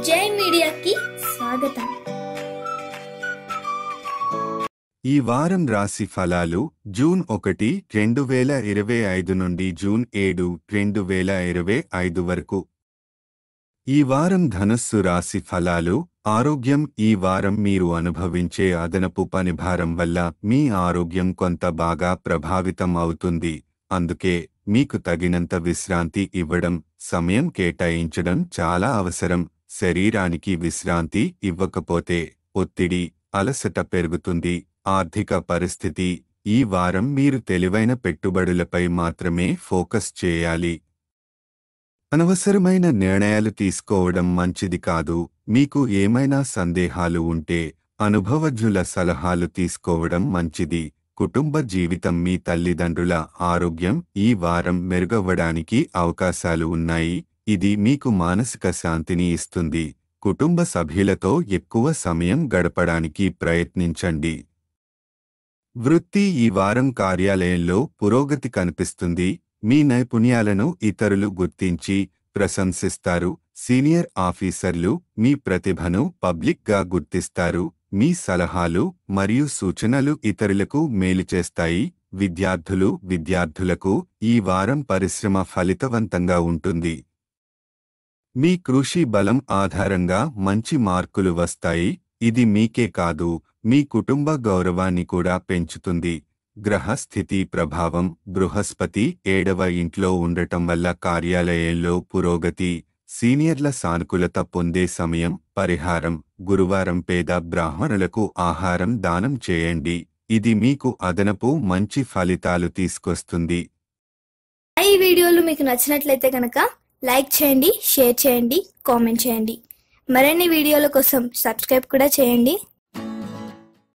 జై మీడియాకి స్వాగతం. ఈ వారం రాశి ఫలాలు జూన్ 1, 2025 నుండి జూన్ 7, 2025 వరకు. ఈ వారం ధనుస్సు రాశి ఫలాలు. ఆరోగ్యం. ఈ వారం మీరు అనుభవించే అదనపు పనిభారం వల్ల మీ ఆరోగ్యం కొంత బాగా ప్రభావితం అవుతుంది. అందుకే మీకు తగినంత విశ్రాంతి ఇవ్వడం, సమయం కేటాయించడం చాలా అవసరం. శరీరానికి విశ్రాంతి ఇవ్వకపోతే ఒత్తిడి, అలసట పెరుగుతుంది. ఆర్థిక పరిస్థితి. ఈ వారం మీరు తెలివైన పెట్టుబడులపై మాత్రమే ఫోకస్ చేయాలి. అనవసరమైన నిర్ణయాలు తీసుకోవడం మంచిది కాదు. మీకు ఏమైనా సందేహాలు ఉంటే అనుభవజ్ఞుల సలహాలు తీసుకోవడం మంచిది. కుటుంబ జీవితం. మీ తల్లిదండ్రుల ఆరోగ్యం ఈ వారం మెరుగవ్వడానికి అవకాశాలు ఉన్నాయి. ఇది మీకు మానసిక శాంతిని ఇస్తుంది. కుటుంబ సభ్యులతో ఎక్కువ సమయం గడపడానికి ప్రయత్నించండి. వృత్తి. ఈ వారం కార్యాలయంలో పురోగతి కనిపిస్తుంది. మీ నైపుణ్యాలను ఇతరులు గుర్తించి ప్రశంసిస్తారు. సీనియర్ ఆఫీసర్లు మీ ప్రతిభను పబ్లిక్గా గుర్తిస్తారు. మీ సలహాలు మరియు సూచనలు ఇతరులకు మేలు చేస్తాయి. విద్యార్థులకు ఈ వారం పరిశ్రమ ఫలితవంతంగా ఉంటుంది. మీ కృషి బలం ఆధారంగా మంచి మార్కులు వస్తాయి. ఇది మీకే కాదు, మీ కుటుంబ గౌరవాన్ని కూడా పెంచుతుంది. గ్రహ స్థితి ప్రభావం. బృహస్పతి 7వ ఇంట్లో ఉండటం వల్ల కార్యాలయంలో పురోగతి, సీనియర్ల సానుకూలత పొందే సమయం. పరిహారం. గురువారం పేద బ్రాహ్మణులకు ఆహారం దానం చేయండి. ఇది మీకు అదనపు మంచి ఫలితాలు తీసుకొస్తుంది. ఈ వీడియోలు మీకు నచ్చినట్లయితే కనుక లైక్ చేయండి, షేర్ చేయండి, కామెంట్ చేయండి. మరిన్ని వీడియోల కోసం సబ్స్క్రైబ్ కూడా చేయండి.